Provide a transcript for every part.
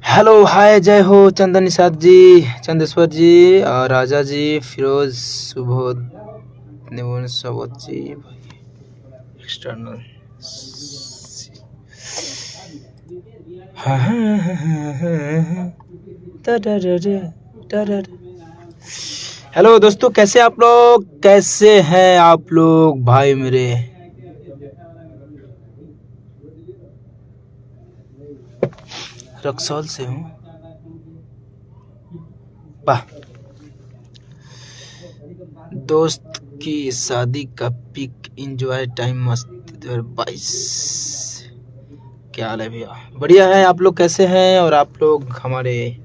Hello hi जय हो चंदन निषाद जी, चंदेश्वर जी, और राजा जी, फिरोज, सुबोध, निपुण, सबोध जी, एक्सटर्नल। हेलो दोस्तों, कैसे आप लोग, कैसे हैं आप लोग भाई मेरे। रक्सौल से हूँ। वाह, दोस्त की शादी का पिक, एंजॉय टाइम मस्त 2022। क्या हाल है भैया? बढ़िया है। आप लोग कैसे हैं? और आप लोग हमारे,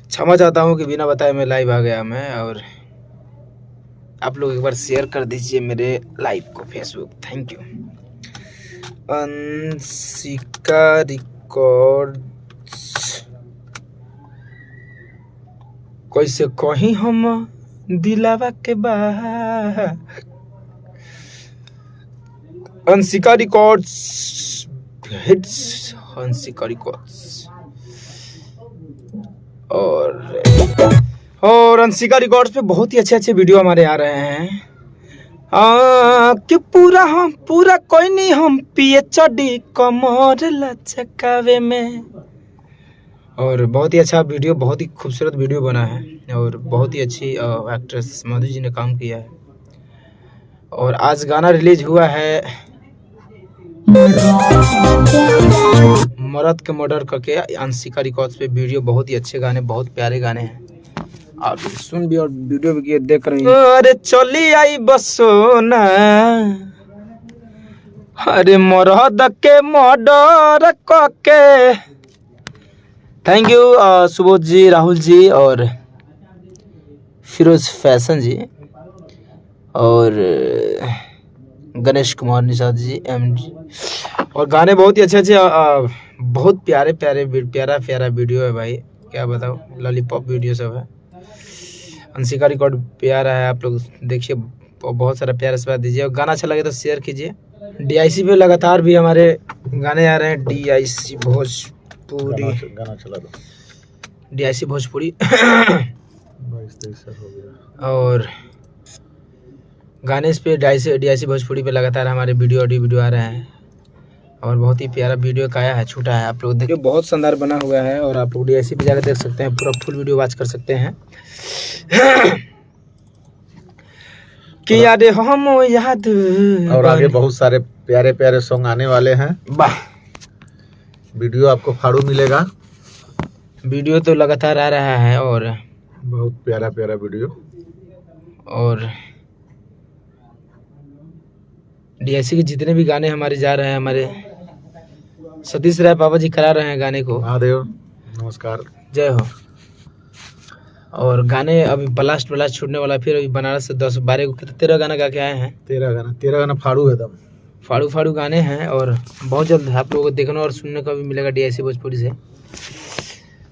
क्षमा चाहता हूँ कि बिना बताए मैं लाइव आ गया मैं, और आप लोग एक बार शेयर कर दीजिए मेरे लाइव को Facebook. Thank you. Anshika records, कैसे कहीं हम दिलावा के बाहर। Anshika records hits, Anshika records. और अंशिका रिकॉर्ड्स पे बहुत ही अच्छे वीडियो हमारे आ रहे हैं। कि पूरा कोई नहीं, हम PhD कमर लचकावे में। और बहुत ही अच्छा वीडियो, बहुत ही खूबसूरत वीडियो बना है, और बहुत ही अच्छी एक्ट्रेस मधु जी ने काम किया है। और आज गाना रिलीज हुआ है मर्द के मर्डर करके, अंशिका रिकॉर्ड्स पे वीडियो। बहुत ही अच्छे गाने, बहुत प्यारे गाने हैं। आप सुन भी और वीडियो भी देख रहे हैं। अरे चली आई बसोना, अरे मर्द के मर्डर करके। थैंक यू सुबोध जी, राहुल जी, और फिरोज फैशन जी, और गणेश कुमार निषाद जी, MD। और गाने बहुत ही अच्छे, बहुत प्यारा प्यारा वीडियो है भाई, क्या बताओ। लॉलीपॉप वीडियो सब है। अंशिका रिकॉर्ड प्यारा है, आप लोग देखिए, बहुत सारा प्यार से बात दीजिए। और गाना अच्छा लगे तो शेयर कीजिए। DIC पे लगातार भी हमारे गाने आ रहे हैं। DIC भोजपुरी, गाना चला दो। DIC भोजपुरी और गाने इस पे DIC भोजपुरी पे लगातार हमारे वीडियो आ रहे हैं। और बहुत ही प्यारा वीडियो का आया है, छूटा है, आप लोग देखिए, बहुत शानदार बना हुआ है। और आप लोग DIC पे जाकर देख सकते हैं, पूरा फुल वीडियो वॉच कर सकते हैं। कि याद हम याद, और आगे बहुत सारे प्यारे सॉन्ग आने वाले हैं। वाह, वीडियो आपको फाड़ू मिलेगा। वीडियो तो लगातार आ रहा है, और बहुत प्यारा वीडियो। और DIC के जितने भी गाने हमारे जा रहे हैं, हमारे सतीश राय बाबा जी करा रहे हैं गाने को। महादेव नमस्कार, जय हो। और गाने अभी ब्लास्ट छूटने वाला, फिर अभी बनारस से 10-12 13 गाना गा के आए हैं। 13 गाना फाड़ू है, एकदम फाड़ू गाने हैं। और बहुत जल्द आप लोगों को देखने और सुनने का भी मिलेगा DIC भोजपुरी से।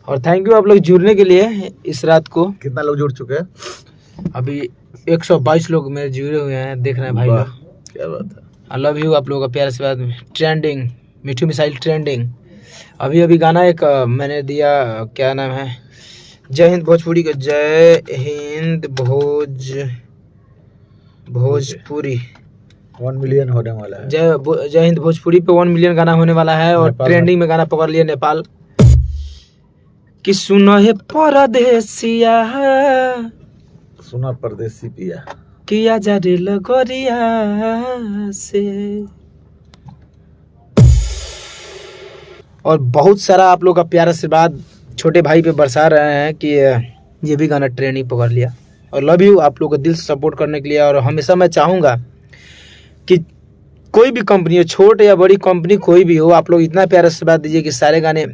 और थैंक यू आप लोग जुड़ने के लिए इस रात को। कितना लोग जुड़ चुके हैं? अभी 122 लोग मेरे जुड़े हुए हैं, देख रहे हैं भाई लोग, क्या बात है। आई लव यू आप लोगों का प्यार से बात। ट्रेंडिंग मिठू मिसाइल ट्रेंडिंग। अभी गाना एक मैंने दिया, क्या नाम है, जय हिंद भोजपुरी का, जय हिंद भोजपुरी 1 मिलियन होने वाला है। जय हिंद भोजपुरी पे 1 मिलियन गाना होने वाला है। और ट्रेंडिंग में गाना पकड़ लिया नेपाल। कि सुनो है परदेसिया, सुना परदेसी पिया, किया जा रे लगोरिया से। और बहुत सारा आप लोग का प्यार आशीर्वाद छोटे भाई पे बरसा रहे हैं कि ये भी गाना ट्रेंडिंग पकड़ लिया। और लव यू आप लोग को दिल से सपोर्ट करने के लिए। और हमेशा मैं चाहूँगा कि कोई भी कंपनी हो, छोटे या बड़ी कंपनी कोई भी हो, आप लोग इतना प्यार आशीर्वाद दीजिए कि सारे गाने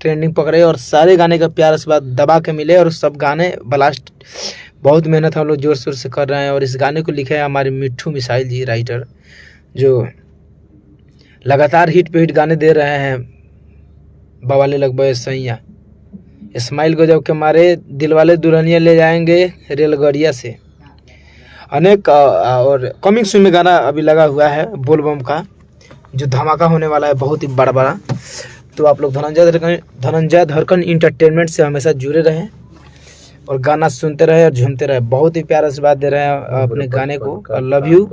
ट्रेंडिंग पकड़े, और सारे गाने का प्यार आशीर्वाद दबा के मिले, और सब गाने ब्लास्ट। बहुत मेहनत हम लोग जोर शोर से कर रहे हैं। और इस गाने को लिखे हैं हमारे मिठू मिसाइल जी, राइटर, जो लगातार हिट पे हिट गाने दे रहे हैं। बवाले लगभग सैया, इस्माइल गजब के मारे, दिलवाले दुल्हनिया ले जाएंगे रेलगाड़िया से, अनेक। और कमिंग सून में गाना अभी लगा हुआ है बोलबम का, जो धमाका होने वाला है, बहुत ही बड़ा। तो आप लोग धनंजय धड़कन इंटरटेनमेंट से हमेशा जुड़े रहें और गाना सुनते रहे और झूमते रहे। बहुत ही प्यारा आशीर्वाद दे रहे हैं अपने गाने को। और लव यू।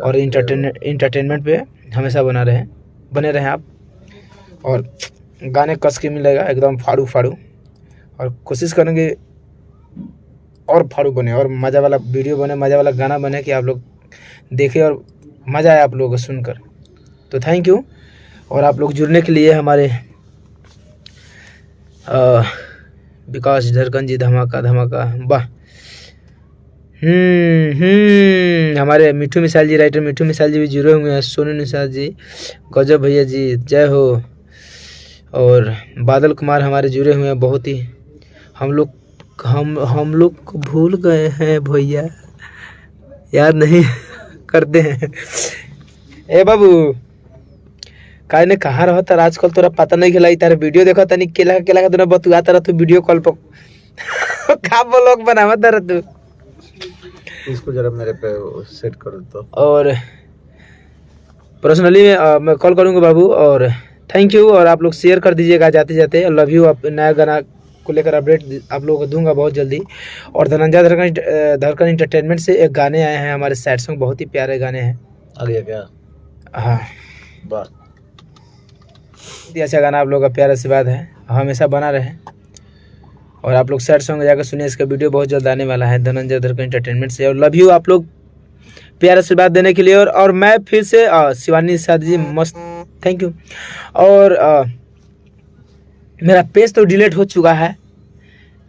और इंटरटेनमेंट पे हमेशा बने रहें आप। और गाने कस के मिलेगा एकदम फाड़ू फाड़ू, और कोशिश करेंगे और फाड़ू बने और मज़ा वाला वीडियो बने, मज़ा वाला गाना बने कि आप लोग देखें और मज़ा आए आप लोगों को सुनकर। तो थैंक यू। और आप लोग जुड़ने के लिए हमारे विकास धड़कन जी धमाका वाह। हमारे मिठू मिसाइल जी, राइटर मिठू मिसाइल जी भी जुड़े हुए हैं। सोनू निषाद जी, गजब भैया जी, जय हो। और बादल कुमार हमारे जुड़े हुए हैं। बहुत ही हम लोग को भूल गए हैं भैया, याद नहीं करते हैं। ए बाबू काहे ने कहाँ रहो तर आजकल तोरा पता नहीं खिलाई तारे वीडियो देखो तनी केला का तोरा बतुआ तारा तू वीडियो कॉल पर का ब्लॉग बनावा तारा तू। इसको जरा मेरे पे सेट करो तो। और पर्सनली मैं कॉल करूंगा बाबू। और थैंक यू। और आप लोग शेयर कर दीजिएगा जाते जाते। Love you. आप नया गाना को लेकर अपडेट आप लोगों को दूंगा बहुत जल्दी। और धनंजय धड़कन इंटरटेनमेंट से एक गाने आए हैं हमारे सैड सॉन्ग, बहुत ही प्यारे गाने हैं। आ गया क्या? हाँ वाह, अच्छा गाना आप लोगों का प्यारा आशीर्वाद है, हमेशा बना रहे। और आप लोग सैड सॉन्ग जाकर सुनिए, इसका वीडियो बहुत जल्द आने वाला है धनंजय धड़कन इंटरटेनमेंट से। और लव यू आप लोग प्यारा आशीर्वाद देने के लिए। और मैं फिर से शिवानी सादी जी मस्त थैंक यू। और मेरा पेज तो डिलीट हो चुका है,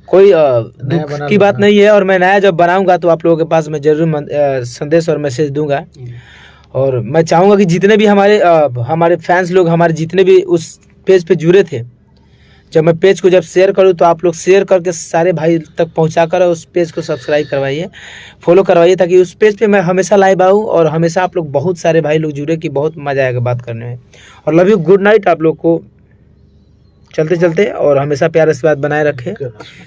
कोई दुख की बात नहीं है। और मैं नया जब बनाऊंगा तो आप लोगों के पास मैं जरूर संदेश और मैसेज दूंगा। और मैं चाहूँगा कि जितने भी हमारे फैंस लोग हमारे जितने भी उस पेज पे जुड़े थे, जब मैं पेज को जब शेयर करूँ तो आप लोग शेयर करके सारे भाई तक पहुँचाकर उस पेज को सब्सक्राइब करवाइए, फॉलो करवाइए, ताकि उस पेज पे मैं हमेशा लाइव आऊँ और हमेशा आप लोग बहुत सारे भाई लोग जुड़े कि बहुत मज़ा आएगा बात करने में। और लव यू, गुड नाइट आप लोग को चलते चलते। और हमेशा प्यार आशीर्वाद बनाए रखें।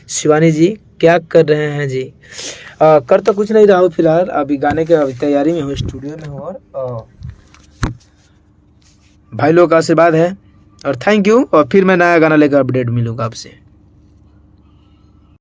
शिवानी जी क्या कर रहे हैं जी? कर तो कुछ नहीं रहा हूँ फिलहाल, अभी गाने के अभी तैयारी में हूँ, स्टूडियो में हूँ। और भाई लोग का आशीर्वाद है और थैंक यू। और फिर मैं नया गाना लेकर अपडेट मिलूंगा आपसे।